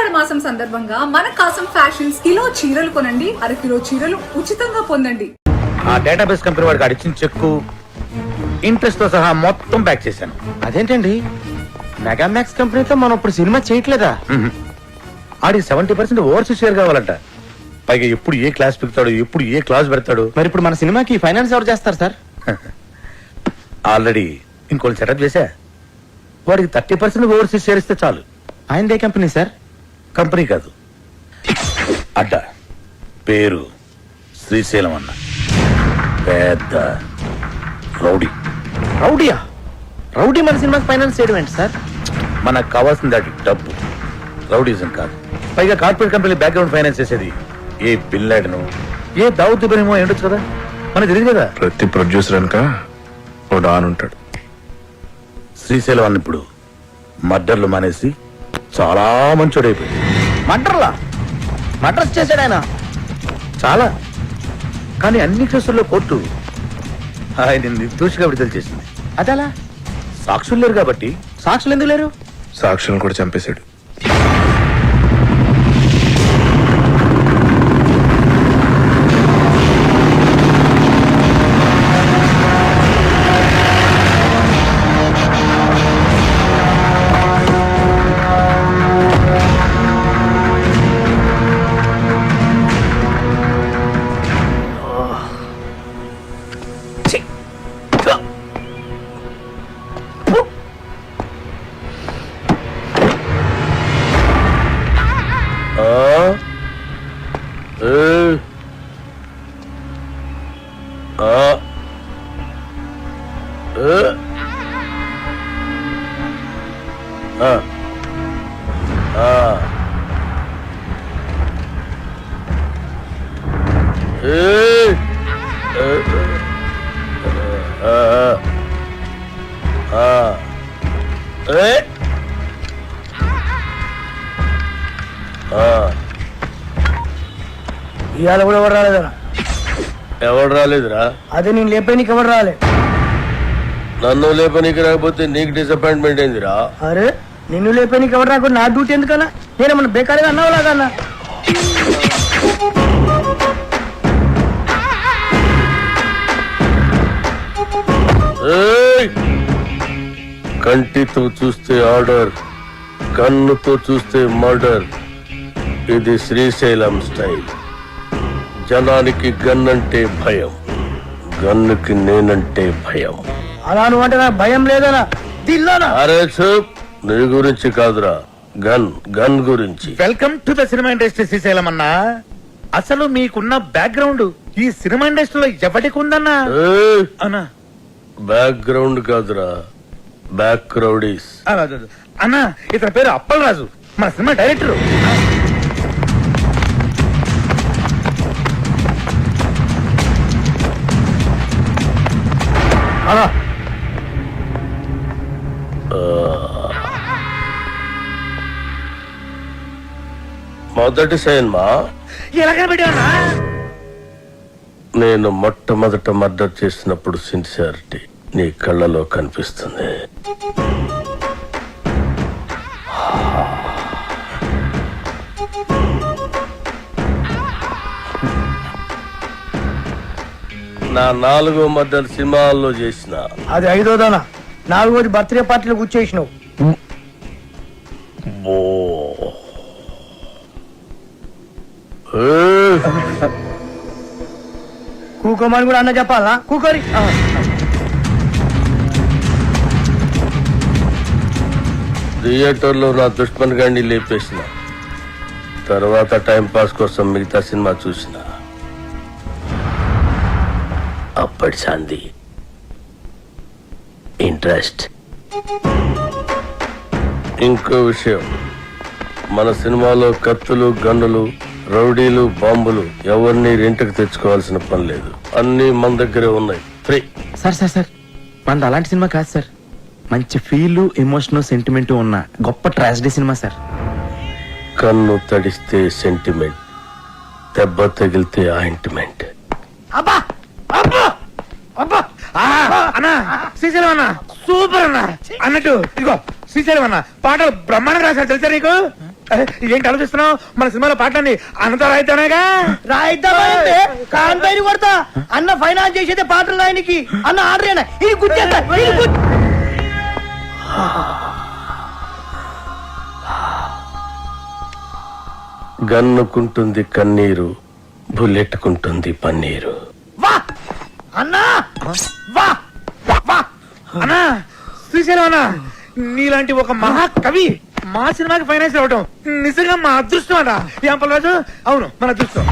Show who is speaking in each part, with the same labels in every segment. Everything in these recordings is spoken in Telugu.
Speaker 1: ఆషాఢ మాసం సందర్భంగా మన కాసం ఫ్యాషన్స్ కిలో చీరలు కొనండి, అరకిలో చీరలు ఉచితంగా పొందండి.
Speaker 2: ఆ డేటాబేస్ కంపెనీ వాడికి అడిచిన చెక్కు ఇంట్రెస్ట్ తో సహా మొత్తం బ్యాక్ చేశాను.
Speaker 3: అదేంటండి, మెగామాక్స్ కంపెనీతో మనం ఇప్పుడు సినిమా చేయట్లేదా?
Speaker 2: ఆడికి 70% ఓవర్సీస్ షేర్ కావాలంట. పైగా ఎప్పుడు ఏ క్లాస్ పెడతాడు, ఎప్పుడు ఏ క్లాస్ పెడతాడు.
Speaker 3: మరి ఇప్పుడు మన సినిమాకి ఫైనాన్స్ ఎవరు చేస్తారు సార్?
Speaker 2: ఆల్రెడీ ఇంకోటి సెటప్ చేశా. వాడికి 30% ఓవర్సీస్ షేర్ ఇస్తే చాలు.
Speaker 3: ఆయనదే కంపెనీ సార్?
Speaker 2: కంపెనీ కాదు, అడ్డా. పేరు శ్రీశైలం అన్న. పెద్ద రౌడీ.
Speaker 3: రౌడీయా? రౌడీ మన సినిమాకి ఫైనాన్స్ చేయడం ఏంటి సార్?
Speaker 2: మనకు కావాల్సింది అది డబ్బు, రౌడీజం కాదు. పైగా కార్పొరేట్ కంపెనీ బ్యాక్గ్రౌండ్ ఫైనాన్స్ చేసేది ఏ బిన్ లాడెను, ఏ దావుద్ ఇబ్రహీమో ఉండొచ్చు కదా, మనకు తెలియదు కదా.
Speaker 4: ప్రతి ప్రొడ్యూసర్ అనక ఓ డాన్ ఉంటాడు.
Speaker 2: శ్రీశైలం అన్న ఇప్పుడు మర్డర్లు మానేసి చాలా మంచోడైపోయింది.
Speaker 3: మర్డర్లా? మర్డర్స్ చేశాడు ఆయన?
Speaker 2: చాలా. కానీ అన్ని కేసుల్లో కోర్టు ఆయన నిర్దోషిగా విడుదల చేసింది.
Speaker 3: అదలా?
Speaker 2: సాక్షులు లేరు కాబట్టి.
Speaker 3: సాక్షులు ఎందుకు లేరు?
Speaker 4: సాక్షులను కూడా చంపేశాడు.
Speaker 5: ఇవాళ కూడా ఎవరు రాలేదరా?
Speaker 2: ఎవరు రాలేదురా?
Speaker 5: అదే నేను లేపే నీకు ఎవరు రాలే.
Speaker 2: నన్ను లేపనీకి రాకపోతే నీకు డిసప్పాయింట్మెంట్ ఏందిరా?
Speaker 5: అరే నిన్ను లేపే నీకు ఎవరు రాకుండా నా డ్యూటీ ఎందుకన్నా? నేనేమన్నా బేకారీగా అన్నావులాగన్నా?
Speaker 2: కంటితో చూస్తే ఆర్డర్, కన్నుతో చూస్తే మర్డర్. ఇది శ్రీశైలం స్టైల్. జనానికి గన్ అంటే భయం, గన్నుకి నేనంటే భయం.
Speaker 5: అలా నువ్వు అంటే నాకు భయం లేదనా? దిల్లానా?
Speaker 2: అరే చూప్, నీ గురించి కాదురా, గన్ గన్ గురించి.
Speaker 6: Welcome to the cinema industry Srisailam అన్నా. అసలు మీకున్న బ్యాక్గ్రౌండ్ ఈ సినిమా ఇండస్ట్రీలో ఎవరికి ఉందన్నా? అన్నా
Speaker 2: బ్యాక్గ్రౌండ్ కాదురా, బ్యాక్ క్రౌడీస్.
Speaker 6: అన్నా ఇతని పేరు అప్పలరాజు, మన సినిమా డైరెక్టర్.
Speaker 2: మొదటి సినిమా
Speaker 6: ఎలా కనిపెట్టావన్నా?
Speaker 2: నేను మొట్టమొదట మర్డర్ చేసినప్పుడు సిన్సియారిటీ నీ కళ్ళలో కనిపిస్తుంది. నా 4వ మర్డర్ సినిమాల్లో చేసిన.
Speaker 5: అది 5వదనా? 4వది బర్త్డే పార్టీలో కూర్చేసినావు. కూకోమని కూడా అన్న చెప్పాలా? కూకోరి.
Speaker 2: థియేటర్లో నా దుష్మన్ గాడిని లేపేసిన తర్వాత టైం పాస్ కోసం మిగతా సినిమా చూసిన. అప్పటి శాంతి ఇంట్రెస్ట్. ఇంకో విషయం, మన సినిమాలో కత్తులు, గన్నులు, రౌడీలు, బాంబులు ఎవరిని రెంట్కి తెచ్చుకోవాల్సిన పని లేదు. అన్ని మన దగ్గరే ఉన్నాయి, ఫ్రీ.
Speaker 3: సార్ సార్ సార్, మనది అలాంటి సినిమా కాదు సార్. మంచి ఫీల్, ఎమోషన్, సెంటిమెంట్ ఉన్న గొప్ప ట్రాజడీ సినిమా సార్.
Speaker 2: కన్ను తడిస్తే సెంటిమెంట్, దెబ్బ తగిలితే ఆయింట్మెంట్.
Speaker 5: అబ్బా అబ్బా అబ్బా!
Speaker 6: అన్నా శ్రీశైలం అన్న సూపర్ అన్నా. అన్నట్టు ఇదిగో శ్రీశైలం అన్న పాటలు బ్రహ్మాండంగా రాశారు తెలుసా నీకు? ఏంటి ఆలోచిస్తున్నావు? మన సినిమాలో పాటలన్నీ అనంత రాయితేనేగా.
Speaker 5: రాయిద్దామంటే కాంపైని కొడతా. అన్న ఫైనాన్స్ చేసేదే పాటలు రాయనికి. అన్న ఆర్డర్ ఇది గుర్తేస్తా.
Speaker 2: గన్నుకుంటుంది కన్నీరు, బుల్లెట్టుకుంటుంది పన్నీరు.
Speaker 5: వా అన్నా వా
Speaker 6: వా! అన్నా, శ్రీశైలం అన్నా, నీలాంటి ఒక మహాకవి మా సినిమాకి ఫైనాన్స్ అవ్వడం నిజంగా మా అదృష్టం అన్నా. ఏం పర్వాలేదు, అవును మన అదృష్టం.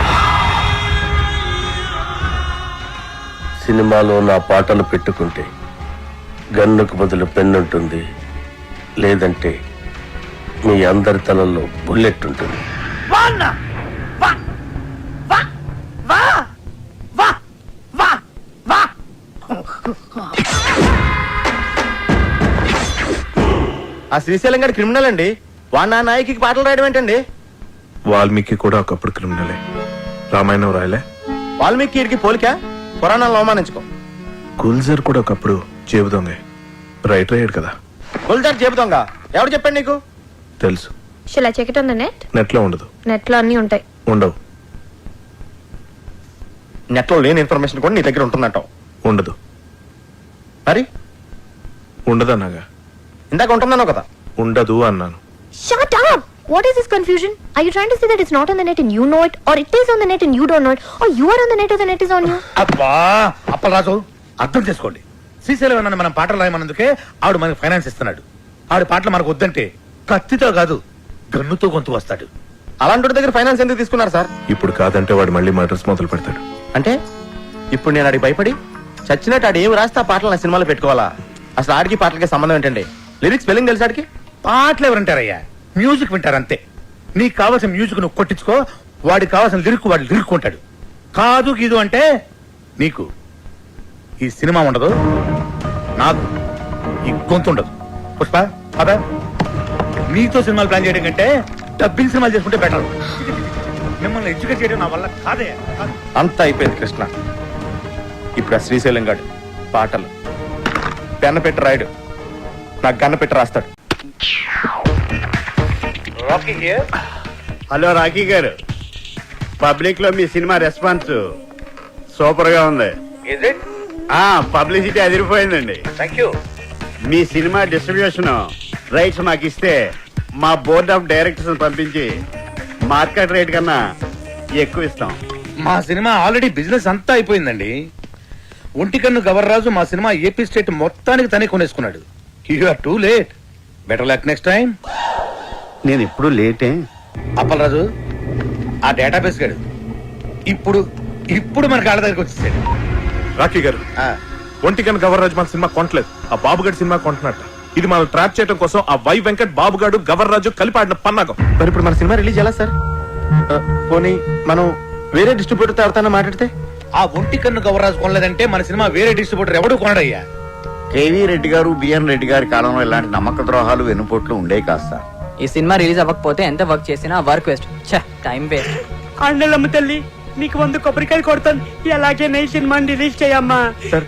Speaker 2: సినిమాలో నా పాటలు పెట్టుకుంటే గన్నుకు బదులు పెన్నుంటుంది, లేదంటే మీ అందరి తలల్లో బుల్లెట్ ఉంటుంది.
Speaker 5: వా అన్న వా వా వా వా వా వా
Speaker 3: ఆ శ్రీశైలం గారి క్రిమినల్ అండి. వాడు నా నాయకి పాటలు రాయడం ఏంటండి?
Speaker 4: వాల్మీకి కూడా ఒకప్పుడు క్రిమినలే. రామాయణం రాయలే.
Speaker 3: వాల్మీకి పోలిక పురాణాలను అవమానించుకో.
Speaker 4: గుల్జర్ కూడా ఒకప్పుడు జేబు దొంగే. రైటర్ అయ్యాడు కదా.
Speaker 3: గుల్జార్ చెబుతాంగా, ఎవడు చెప్పండి నీకు?
Speaker 4: తెలుసు.
Speaker 7: Shall I check it on the net?
Speaker 4: నెట్లో ఉండదు.
Speaker 7: Net లో అన్ని ఉంటాయి.
Speaker 4: ఉండవు.
Speaker 3: నెట్లో లేని ఇన్ఫర్మేషన్ కూడా నీ దగ్గర ఉంటున్నట్టు.
Speaker 4: ఉండదు.
Speaker 3: మరి
Speaker 4: ఉండదన్నాగా.
Speaker 3: ఇందాక ఉంటున్నాను కదా.
Speaker 4: ఉండదు అన్నాను.
Speaker 7: Shut up! What is this confusion? Are you trying to say that it's not on the net and you know it, or it is on the net and you don't know it, or you are on the net or the net is on you?
Speaker 6: అబ్బా అప్పలరాజు, అర్థం చేసుకోండి. శ్రీశైలం అన్న మనం పాటలు రాయమన్నందుకే ఆవిడ మనకి ఫైనాన్స్ ఇస్తున్నాడు. ఆవిడ పాటలు మనకు వద్దంటే కత్తితో కాదు గన్నుతో గొంతు వస్తాడు.
Speaker 3: అలాంటి దగ్గర ఫైనాన్స్ ఎందుకు తీసుకున్నారు సార్?
Speaker 4: ఇప్పుడు కాదంటే వాడు మళ్ళీ మర్డర్స్ మొదలు పెడతాడు.
Speaker 3: అంటే ఇప్పుడు నేను ఆడికి భయపడి చచ్చినట్టు ఆడు ఏమి రాస్తే ఆ పాటలు నా సినిమాలో పెట్టుకోవాలా? అసలు ఆడికి పాటలకి సంబంధం ఏంటండి? లిరిక్స్ స్పెల్లింగ్ తెలుసు ఆడికి?
Speaker 6: పాటలు ఎవరంటారయ్యా, మ్యూజిక్ వింటారంతే. నీకు కావాల్సిన మ్యూజిక్ నువ్వు కొట్టించుకో, వాడికి కావాల్సిన లిరిక్ వాడు లిరిక్ ఉంటాడు. కాదు గీదు అంటే నీకు ఈ సినిమా ఉండదు, నాకు ఈ గొంతు ఉండదు. పుష్ప అదా, నీతో సినిమాలు ప్లాన్ చేయడం కంటే డబ్బింగ్ సినిమాలు చేసుకుంటే బెటర్. మిమ్మల్ని ఎడ్యుకేట్ చేయడం నా వల్ల కాదే.
Speaker 3: అంతా అయిపోయింది కృష్ణ. ఇప్పుడు ఆ శ్రీశైలం గాడు పాటలు పెన్న పెట్టి రాయడు, నాకు గన్న పెట్టి రాస్తాడు.
Speaker 8: హలో రాకీ గారు, పబ్లిక్ లో మీ సినిమా రెస్పాన్స్ సూపర్ గా ఉంది. పబ్లిసిటీ అదిరిపోయిందండి. మీ సినిమా డిస్ట్రిబ్యూషన్ రైట్స్ మాకు ఇస్తే మా బోర్డ్ ఆఫ్ డైరెక్టర్స్ పంపించి మార్కెట్ రేట్ కన్నా ఎక్కువ ఇస్తాం.
Speaker 6: మా సినిమా ఆల్రెడీ బిజినెస్ అంతా అయిపోయిందండి. ఒంటికన్ను గవర్రాజు మా సినిమా ఏపీ స్టేట్ మొత్తానికి తనే కొనేసుకున్నాడు. You are too late, better luck next time.
Speaker 8: నేను ఎప్పుడు లేటే.
Speaker 6: అప్పలరాజు, ఆ డేటాబేస్ గాడు ఇప్పుడు ఇప్పుడు మన కాళ్ళ దగ్గరికి వచ్చేసాడు.
Speaker 4: రాకీ గారు, ఒంటికన్ గవర్రాజు మన సినిమా కొనట్లేదు, ఆ బాబుగాడి సినిమా కొంటున్నట్ట. ఇది మనం ట్రాప్ చేయడం కోసం ఆ వై వెంకట్ బాబుగాడు గవర్రాజు కలిపి ఆడిన పన్నాగం.
Speaker 3: మరి ఇప్పుడు మన సినిమా రిలీజ్ ఎలా సార్? పోనీ మనం వేరే డిస్ట్రిబ్యూటర్ ఎవరితో మాట్లాడితే?
Speaker 6: ఆ ఒంటికన్ను గవర్రాజు కొనలేదంటే మన సినిమా వేరే డిస్ట్రిబ్యూటర్ ఎవడు కొనడయ్యా.
Speaker 8: కేవీ రెడ్డి గారు, బిఎన్ రెడ్డి గారి కాలంలో ఇలాంటి నమ్మక ద్రోహాలు వెన్నుపోట్లు ఉండేవి కాదు సార్.
Speaker 9: ఈ సినిమా రిలీజ్ అవ్వకపోతే ఎంత వర్క్ చేసినా వర్క్ వేస్ట్, టైం వేస్ట్.
Speaker 5: అండలమ్మ తల్లి, నీకు 100 కొబ్బరికాయలు కొడతాను. ఎలాగే నై సినిమాని రిలీజ్ చేయమ్మా.
Speaker 3: సార్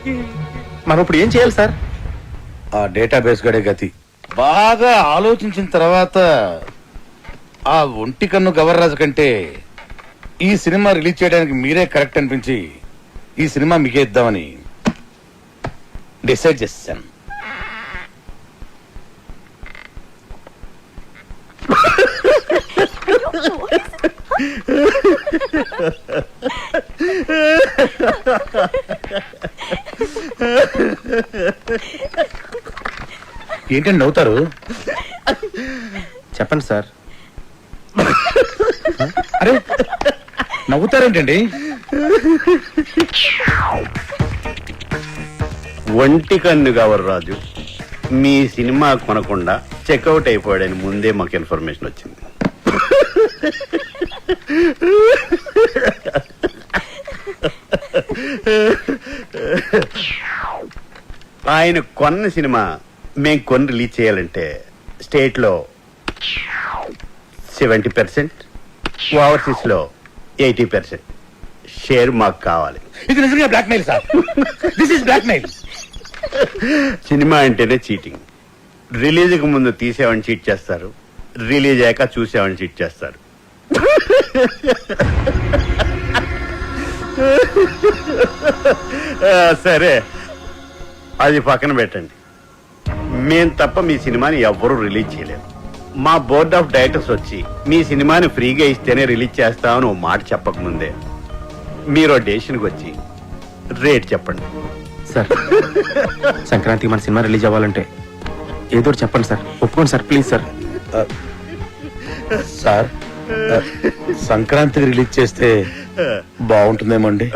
Speaker 3: మనం ఇప్పుడు ఏం చేయాలి సార్?
Speaker 6: ఆ డేటాబేస్ గడే గతి. బాగా ఆలోచించిన తర్వాత ఆ ఒంటికన్ను గవర్రాజు కంటే ఈ సినిమా రిలీజ్ చేయడానికి మీరే కరెక్ట్ అనిపించి ఈ సినిమా మీకే ఇద్దామని డిసైడ్ చేశాను. ఏంటండి నవ్వుతారు?
Speaker 3: చెప్పండి సార్.
Speaker 6: అరే నవ్వుతారేంటండి?
Speaker 8: ఒంటికన్ను గవర్రాజు మీ సినిమా కొనకుండా చెక్అవుట్ అయిపోయాడని ముందే మాకు ఇన్ఫర్మేషన్ వచ్చింది. ఆయన కొన్న సినిమా మేము కొని రిలీజ్ చేయాలంటే స్టేట్ లో 70%, ఓవర్సీస్ లో 80% షేర్ మాకు కావాలి.
Speaker 6: ఇది నిజంగా blackmail sir. This is blackmail.
Speaker 8: Cinema అంటేనే చీటింగ్. రిలీజ్కి ముందు తీసేవని చీట్ చేస్తారు, రిలీజ్ అయ్యాక చూసామని చిట్ చేస్తారు. సరే, అది పక్కన పెట్టండి. మేం తప్ప మీ సినిమాని ఎవ్వరూ రిలీజ్ చేయలేరు. మా బోర్డ్ ఆఫ్ డైరెక్టర్స్ వచ్చి మీ సినిమాని ఫ్రీగా ఇస్తేనే రిలీజ్ చేస్తామని ఓ మాట చెప్పకముందే మీరు డెసిషన్కి వచ్చి రేట్ చెప్పండి.
Speaker 3: సార్ సంక్రాంతికి మన సినిమా రిలీజ్ అవ్వాలంటే ఏదో ఒకటి చెప్పండి సార్. ఒప్పుకోండి సార్, ప్లీజ్ సార్.
Speaker 6: సార్ సంక్రాంతికి రిలీజ్ చేస్తే బాగుంటుందేమో అండి.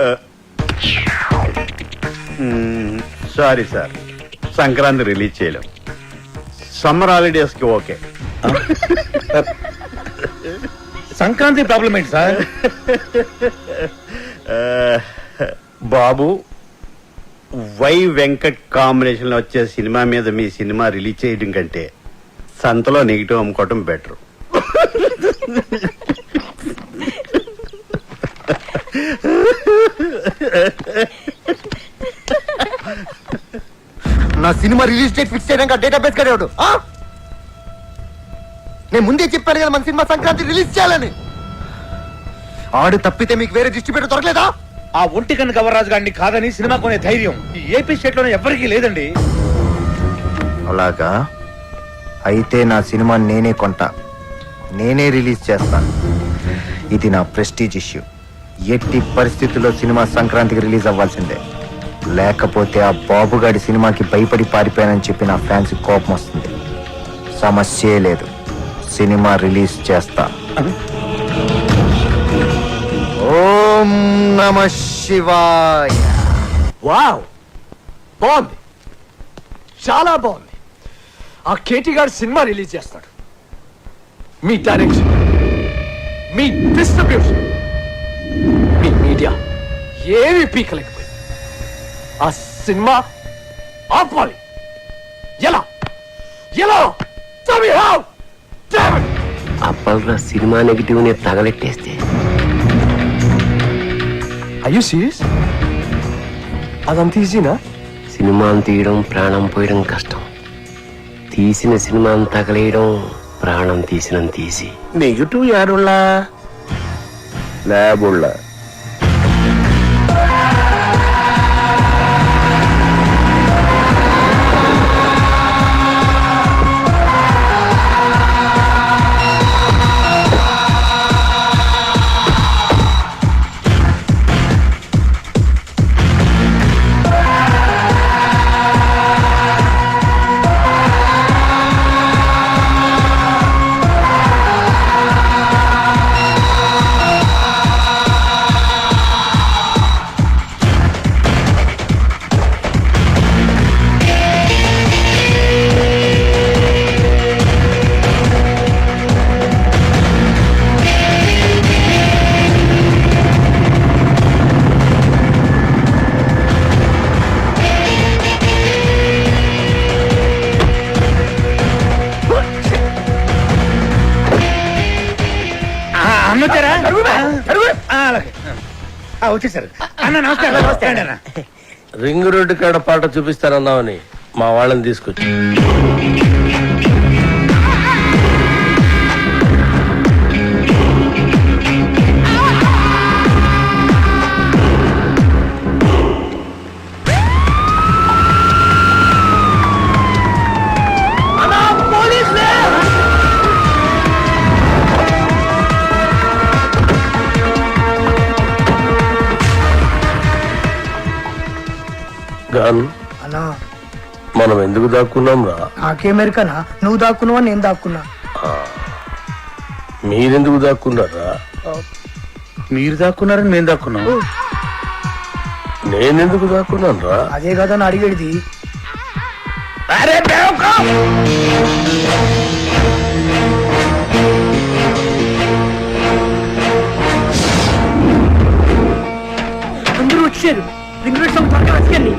Speaker 8: సారీ సార్, సంక్రాంతి రిలీజ్ చేయలేం. సమ్మర్ హాలిడేస్కి ఓకే.
Speaker 6: సంక్రాంతి ప్రాబ్లం ఏంటి సార్?
Speaker 8: బాబు, వై వెంకట్ కాంబినేషన్ లో వచ్చే సినిమా మీద మీ సినిమా రిలీజ్ చేయడం కంటే సంతలో నెగిటివ్ అమ్ముకోవటం బెటర్.
Speaker 5: నా సినిమా రిలీజ్ డేట్ ఫిక్స్ చేయడానికి డేటాబేస్ కడేవాడు. నేను ముందే చెప్పాను కదా మన సినిమా సంక్రాంతి రిలీజ్ చేయాలని. ఆడు తప్పితే మీకు వేరే డిస్ట్రిబ్యూటర్ దొరకలేదా?
Speaker 6: ఆ ఒంటికన్ను గవర్రాజు గారిని కాదని సినిమా కొనే ధైర్యం ఈ ఏపీ స్టేట్ లోనే ఎవరికీ లేదండి.
Speaker 5: అలాగా అయితే నా సినిమా నేనే కొంటా, నేనే రిలీజ్ చేస్తాను. ఇది నా ప్రెస్టీజ్ ఇష్యూ. ఎట్టి పరిస్థితుల్లో సినిమా సంక్రాంతికి రిలీజ్ అవ్వాల్సిందే. లేకపోతే ఆ బాబుగాడి సినిమాకి భయపడి పారిపోయానని చెప్పి నా ఫ్యాన్స్ కోపం వస్తుంది. సమస్యే లేదు, సినిమా రిలీజ్ చేస్తా. ఓం నమః శివాయ.
Speaker 10: వావ్, బాగుంది, చాలా బాగుంది. ఆ కేటీ గారు సినిమా రిలీజ్ చేస్తాడు. మీ డైరెక్షన్, మీ డిస్ట్రిబ్యూషన్, మీ మీడియా ఏమి పీకలేకపోయింది. ఆ సినిమా ఆపాలి. ఎలా ఎలా Tell me how! Damn it!
Speaker 11: అప్పట్లో సినిమా నెగిటివ్ ని తగలెట్టేస్తే
Speaker 10: Are you serious? అదంత ఈజీనా?
Speaker 11: సినిమాను తీయడం ప్రాణం పోయడం కష్టం. తీసిన సినిమాను తగలేయడం ప్రాణం తీసినంత తీసి.
Speaker 2: నెగిటివ్ యారుళ్ళా ల్యాబుళ్ళా.
Speaker 6: అన్నొచ్చారా? అలాగే వచ్చేసారు. అన్న నమస్కారం. నమస్కారం అన్న.
Speaker 2: రింగ్ రోడ్డు కాడ పాట చూపిస్తారన్నావని మా వాళ్ళని తీసుకొచ్చి
Speaker 5: అన్నా
Speaker 2: మనం ఎందుకు దాక్కున్నాం రా?
Speaker 5: నాకేమెరికనా? నువ్వు దాక్కున్నావా నేను దాక్కున్నా?
Speaker 2: మీరెందుకు దాక్కున్నారా?
Speaker 6: మీరు దాక్కున్నారని మేము దాక్కున్నాం.
Speaker 2: నేనెందుకు దాక్కున్నాను రా?
Speaker 5: అదే కదా నా అడిగేది. అందరూ వచ్చారు. రింగ్ రోడ్ సాంగ్ త్వరగా వచ్చేయండి.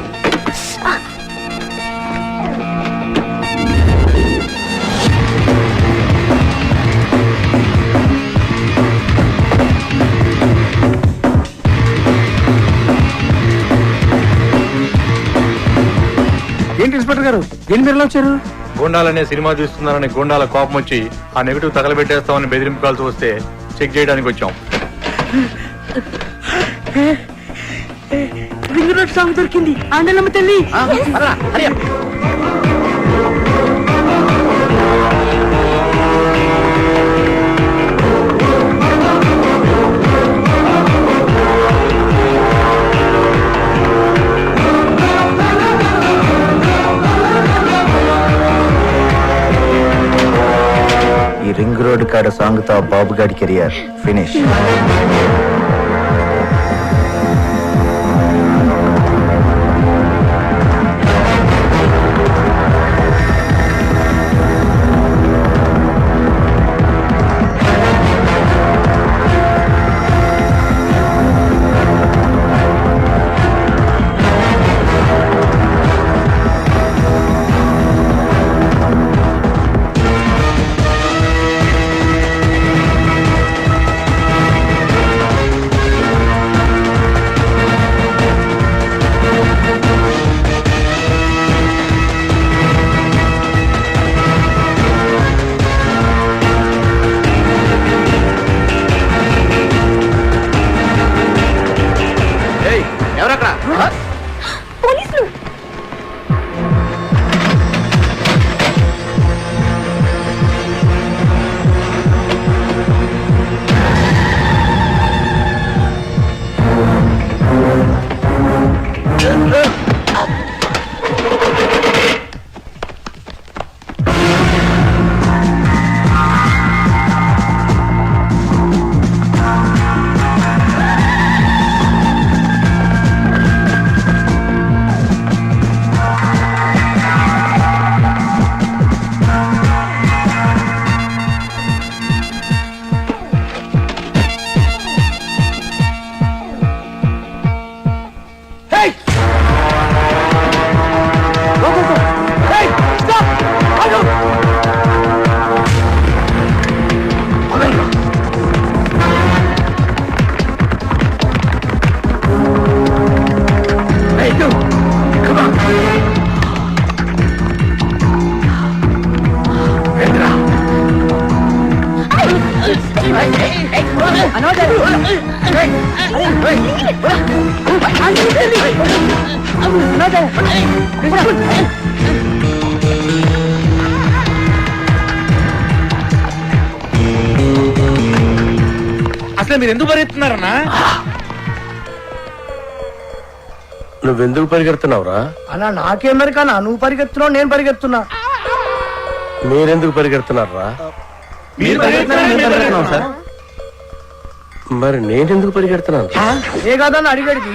Speaker 10: ఏంటి ఇన్స్పెక్టర్ గారు, ఏంటి మీరు ఎలా వచ్చారు?
Speaker 6: గోండాలనే సినిమా తీస్తున్నారని గోండాల కోపం వచ్చి ఆ నెగిటివ్ తగలబెట్టేస్తామని బెదిరింపు కాల్సి వస్తే చెక్ చేయడానికి వచ్చాం.
Speaker 9: సాంగ్ దొరికింది ఆండలమ్మ తల్లి.
Speaker 5: ఈ రింగ్ రోడ్ కాడ సాంగ్ తో బాబు గాడి కెరియర్ ఫినిష్.
Speaker 7: పోలీసులు.
Speaker 6: అసలు మీరు ఎందుకు పరిగెత్తున్నారన్నా?
Speaker 2: నువ్వెందుకు పరిగెడుతున్నావురా?
Speaker 10: అలా నాకేమరికన్నా నువ్వు పరిగెత్తున్నావు నేను పరిగెత్తున్నా.
Speaker 2: మీరెందుకు పరిగెడుతున్నారా? మరి నేనెందుకు పరిగెడుతున్నాను?
Speaker 10: ఏ కాదన్న అడిగడికి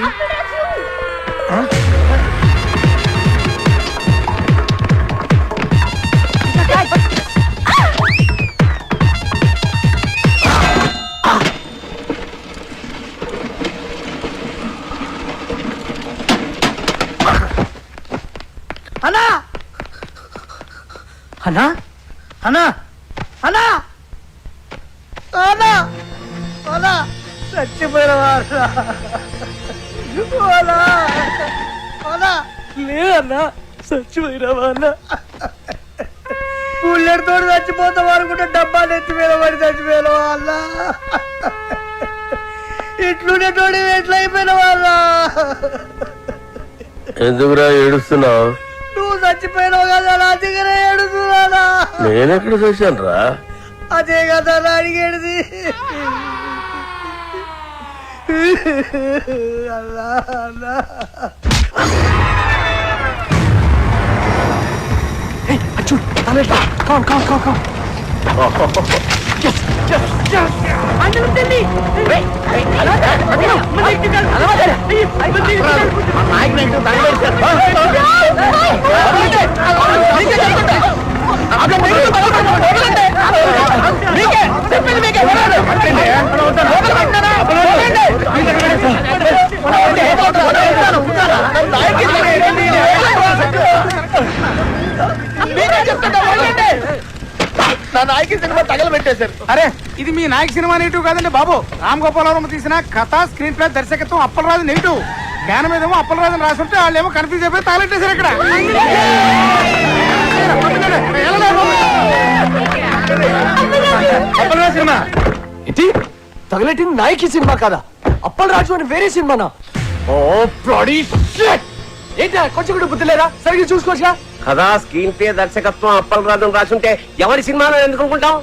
Speaker 10: అన్నా అన్నా అన్నా అన్నా అన్నా అన్నా చచ్చిపోయిన లేదన్నా చచ్చిపోయినావా అన్న? పుల్లెడితో చచ్చిపోతాం అనుకుంటే డబ్బాలు ఎత్తిపోయిన పడి చచ్చిపోయినావా అన్న? ఇట్లుండేటోడి ఎట్లా అయిపోయిన వాళ్ళ?
Speaker 2: ఎందుకురా ఏడుస్తున్నావు?
Speaker 10: నువ్వు చచ్చిపోయినావు కదా నా దగ్గర ఏడుస్తున్నానా?
Speaker 2: నేనెక్కడ చూశాను రా?
Speaker 10: అదే కదా నా అడిగేది. అల్లా అల్లా నా నాయకి సినిమా తగలబెట్టేశారు. అరే ఇది మీ నాయక సినిమా నెగిటివ్ కాదండి బాబు. రామ్ గోపాలవరం తీసిన కథ, స్క్రీన్ ప్లే, దర్శకత్వం అప్పలరాజు నెగిటివ్. జ్ఞానం ఏమో అప్పలరాజు రాసుంటే వాళ్ళేమో కన్ఫ్యూజ్ అయిపోయి తగలెట్టేశారు ఇక్కడ.
Speaker 6: సినిమా
Speaker 10: ఇది తగలెట్టింది నాయకి సినిమా కదా అప్పల్ రాజు అని వేరే సినిమానా ఓ బ్లడీ షిట్ ఏంటి కొంచెం కూడా బుద్ధి లేదా సరిగ్గా చూసుకోవచ్చుగా
Speaker 11: కదా స్క్రీన్ ప్లే దర్శకత్వం అప్పల్ రాజు రాసుంటే ఎవరి సినిమాలో ఎందుకు అనుకుంటాం?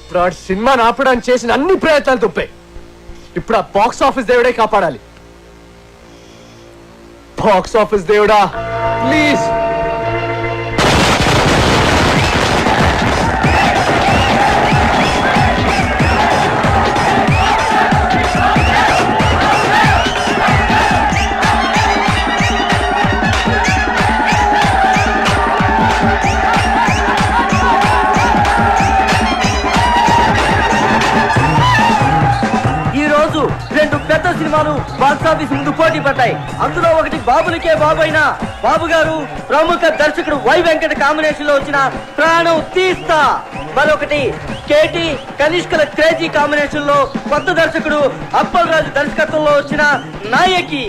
Speaker 10: ఇప్పుడు ఆ సినిమాని ఆపడానికి చేసిన అన్ని ప్రయత్నాలు తప్పాయి. ఇప్పుడు ఆ బాక్స్ ఆఫీస్ దేవుడే కాపాడాలి. బాక్స్ ఆఫీస్ దేవుడా ప్లీజ్.
Speaker 9: రెండు పెద్ద సినిమాలు బాక్స్ ఆఫీస్ ముందు పోటీ పడ్డాయి. అందులో ఒకటి బాబులకే బాబు అయిన బాబు గారు ప్రముఖ దర్శకుడు వై వెంకట కాంబినేషన్ లో వచ్చిన ప్రాణం తీస్తా, మరొకటి కేటి కనిష్కల క్రేజీ కాంబినేషన్ లో కొత్త దర్శకుడు అప్పల్ రాజు దర్శకత్వంలో వచ్చిన నాయకి.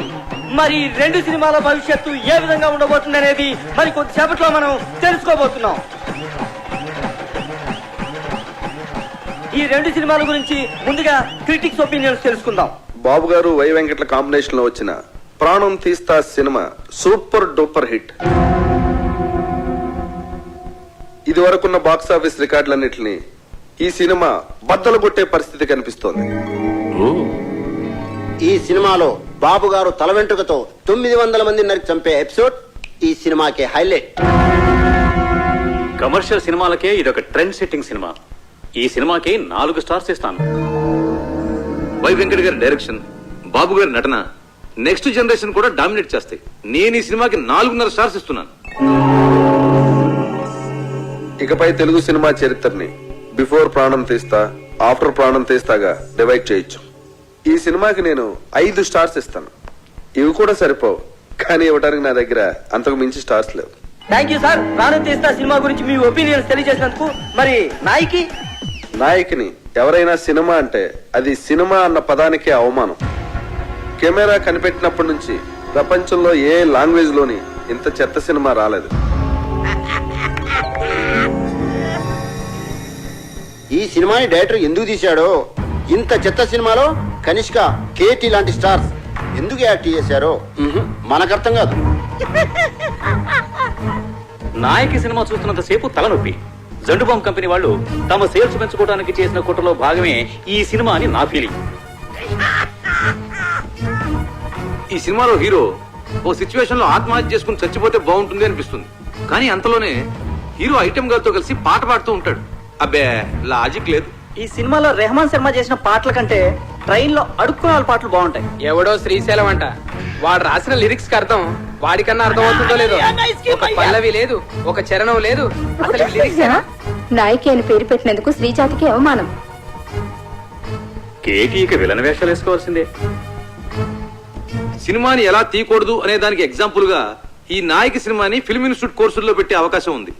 Speaker 9: మరి రెండు సినిమాల భవిష్యత్తు ఏ విధంగా ఉండబోతుంది అనేది మరి కొద్దిసేపట్లో మనం తెలుసుకోబోతున్నాం. ఈ రెండు సినిమాల గురించి ముందుగా క్రిటిక్స్ ఒపీనియన్స్ తెలుసుకుందాం.
Speaker 12: బాబు గారు వై వెంకట్ల కాంబినేషన్ లో వచ్చిన ప్రాణం తీస్తా సినిమా సూపర్ డూపర్ హిట్. ఇది వరకున్న బాక్స్ ఆఫీస్ రికార్డులన్నింటినీ ఈ సినిమా బద్దలు కొట్టే పరిస్థితి కనిపిస్తోంది.
Speaker 8: ఈ సినిమాలో బాబు గారు తల వెంట్రుకతో 900 మంది నరికి చంపే ఎపిసోడ్ ఈ సినిమాకి హైలైట్.
Speaker 13: కమర్షియల్ సినిమాలకే ఇదొక ట్రెండ్ సెట్టింగ్ సినిమా. ఈ సినిమాకి 4 స్టార్స్ ఇస్తాను.
Speaker 12: వై వెంకట్ గారి డైరెక్షన్, బాబు గారి నటన నెక్స్ట్ జనరేషన్ కూడా డామినేట్ చేస్తాయి. నేను ఈ సినిమాకి 4.5 స్టార్స్ ఇస్తున్నాను. ఇకపై తెలుగు సినిమా చరిత్రని బిఫోర్ ప్రాణం తీస్తా, ఆఫ్టర్ ప్రాణం తీస్తాగా డివైడ్ చేయొచ్చు. ఈ సినిమాకి నేను 5 స్టార్స్ ఇస్తాను. ఇవి కూడా సరిపోవు, కానీ ఇవ్వడానికి నా దగ్గర అంతకు మించి స్టార్స్ లేవు.
Speaker 9: Thank you sir. ప్రాణం తీస్తా సినిమా గురించి మీ ఒపీనియన్స్ తెలియజేసినందుకు. మరి
Speaker 12: నాయకిని ఎవరైనా సినిమా అంటే అది సినిమా అన్న పదానికే అవమానం. కెమెరా కనిపెట్టినప్పటి నుంచి ప్రపంచంలో ఏ లాంగ్వేజ్ లోని ఇంత చెత్త సినిమా రాలేదు.
Speaker 8: ఈ సినిమాని డైరెక్టర్ ఎందుకు తీశాడో, ఇంత చెత్త సినిమాలో కనిష్క, కేటీ లాంటి స్టార్స్ ఎందుకు యాక్ట్ చేశారో మనకు అర్థం కాదు.
Speaker 13: నాయకి సినిమా చూస్తున్నంత సేపు తలనొప్పి. జండుబాంబ్ కంపెనీ వాళ్ళు తమ సేల్స్ పెంచుకోవడానికి చేసిన కుట్రలో భాగమే ఈ సినిమా అని నా ఫీలింగ్.
Speaker 12: ఈ సినిమాలో హీరో ఓ సిచ్యువేషన్ లో ఆత్మహత్య చేసుకుని చచ్చిపోతే బాగుంటుంది అనిపిస్తుంది. కానీ అంతలోనే హీరో ఐటెం గారితో కలిసి పాట పాడుతూ ఉంటాడు. అబ్బే లాజిక్ లేదు.
Speaker 9: ఈ సినిమాలో రెహమాన్ శర్మ చేసిన పాటల కంటే ట్రైన్ లో అడుక్కునే పాటలు బాగుంటాయి.
Speaker 10: ఎవడో శ్రీశైలం అంట, వాడు రాసిన లిరిక్స్ కి అర్థం వాడికన్నా అర్థం అవుతుందో లేదో. ఒక పల్లవి లేదు, ఒక చరణం లేదు. అసలు లిరిక్స్
Speaker 7: నాయకి అని పేరు పెట్టినందుకు శ్రీజాతికి అవమానం.
Speaker 13: కేటీకి విలన్ వేషాలు వేసుకోవాల్సిందే.
Speaker 12: సినిమాని ఎలా తీయకూడదు అనే దానికి ఎగ్జాంపుల్ గా ఈ నాయకి సినిమాని ఫిల్మ్ ఇన్స్టిట్యూట్ కోర్సుల్లో పెట్టే అవకాశం ఉంది.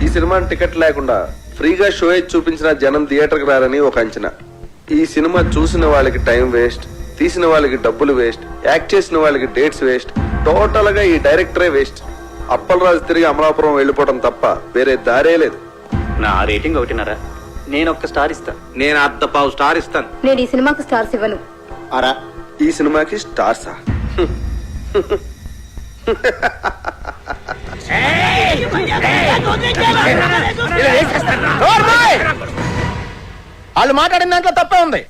Speaker 12: ఈ సినిమాని టికెట్ లేకుండా ఫ్రీగా షో చూపించిన జనం థియేటర్ కి రారని ఒక అంచనా. ఈ సినిమా చూసిన వాళ్ళకి టైం వేస్ట్, తీసిన వాళ్ళకి డబ్బులు వేస్ట్, యాక్ట్ చేసిన వాళ్ళకి డేట్స్ వేస్ట్, టోటల్ గా ఈ డైరెక్టరే వేస్ట్. అప్పల్ రాజు తిరిగి అమలాపురం వెళ్ళిపోవడం తప్ప వేరే దారే లేదు.
Speaker 13: నా రేటింగ్ 1.5.
Speaker 9: నేను 1 స్టార్ ఇస్తాను.
Speaker 12: నేను 1/2 స్టార్ ఇస్తాను.
Speaker 7: నేను ఈ సినిమాకు స్టార్స్ ఇవ్వను.
Speaker 8: అరా
Speaker 12: ఈ సినిమాకి స్టార్సా?
Speaker 10: వాళ్ళు మాట్లాడిన దాంట్లో తప్పే ఉంది.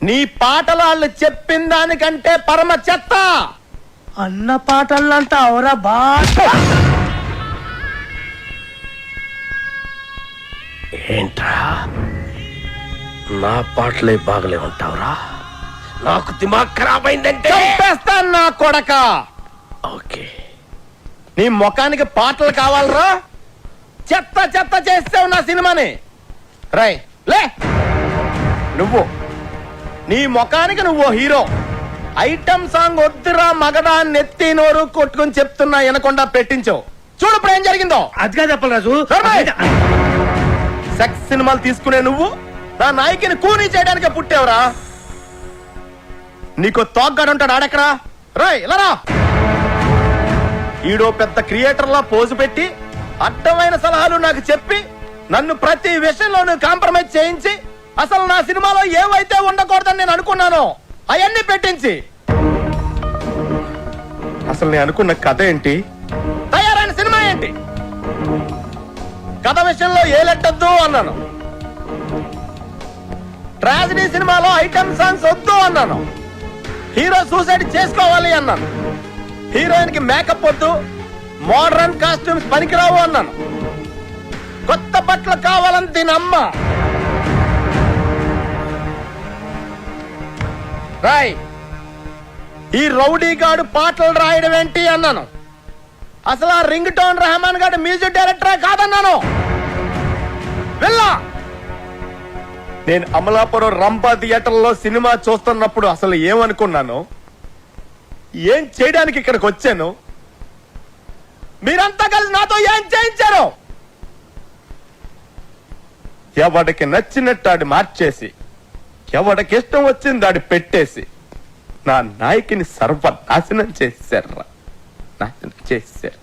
Speaker 10: నీ పాటలు వాళ్ళు చెప్పిన దానికంటే పరమ చెత్త. అన్న పాటలంతా అవరా బాట.
Speaker 2: ఏంట్రా నా పాటలే బాగలే ఉంటావురా? నాకు దిమాగ్ ఖరాబ్ అయిందంటే
Speaker 10: చంపేస్తాను నా కొడక.
Speaker 2: ఓకే,
Speaker 10: నీ ముఖానికి పాటలు కావాలరా? చెత్త చెత్త చేస్తావు నా సినిమాని. రై లే, నువ్వు నీ ముఖానికి నువ్వు హీరో. ఐటమ్ సాంగ్ వద్దురా మగదా నెత్తి నోరు కొట్టుకుని చెప్తున్నా వినకుండా పెట్టించావు. చూడు ఇప్పుడు ఏం జరిగిందో.
Speaker 6: అదిగా చెప్పరాజు.
Speaker 10: సెక్స్ సినిమాలు తీసుకునే నువ్వు నా నాయకిని కూనీ చేయడానికే పుట్టావురా. నీకు తోగ్గాడు ఉంటాడు, ఆడెక్కడా? రాయ్ ఇలా రా. ఈడో పెద్ద క్రియేటర్ లా పోజు పెట్టి అడ్డమైన సలహాలు నాకు చెప్పి నన్ను ప్రతి విషయంలోనూ కాంప్రమైజ్ చేయించి అసలు నా సినిమాలో ఏవైతే ఉండకూడదని నేను అనుకున్నానో అవన్నీ పెట్టించి అసలు నేను అనుకున్న కథ ఏంటి, తయారైన సినిమా ఏంటి? కథ విషయంలో ఏ లెట్టద్దు అన్నాను. ట్రాజడీ సినిమాలో ఐటమ్ సాంగ్స్ వద్దు అన్నాను. హీరో సూసైడ్ చేసుకోవాలి అన్నాను. హీరోయిన్ కి మేకప్ వద్దు, మోడర్న్ కాస్ట్యూమ్స్ పనికిరావు అన్నాను. కొత్త బట్టలు కావాలని దీని అమ్మ. రాయ్, ఈ రౌడీ గాడు పాటలు రాయడం ఏంటి అన్నాను. అసలు ఆ రింగ్ టోన్ రెహమాన్ గాడు మ్యూజిక్ డైరెక్టరే కాదన్నాను. వెళ్ళా నేను అమలాపురం రంపా థియేటర్లో సినిమా చూస్తున్నప్పుడు అసలు ఏమనుకున్నాను, ఏం చేయడానికి ఇక్కడికి వచ్చాను, మీరంతా కలిసి నాతో ఏం చేయించారు? ఎవడికి నచ్చినట్టు ఆడి మార్చేసి, ఎవడికి ఇష్టం వచ్చింది ఆడి పెట్టేసి నా నాయకిని సర్వనాశనం చేశారు. నాశనం చేశారు.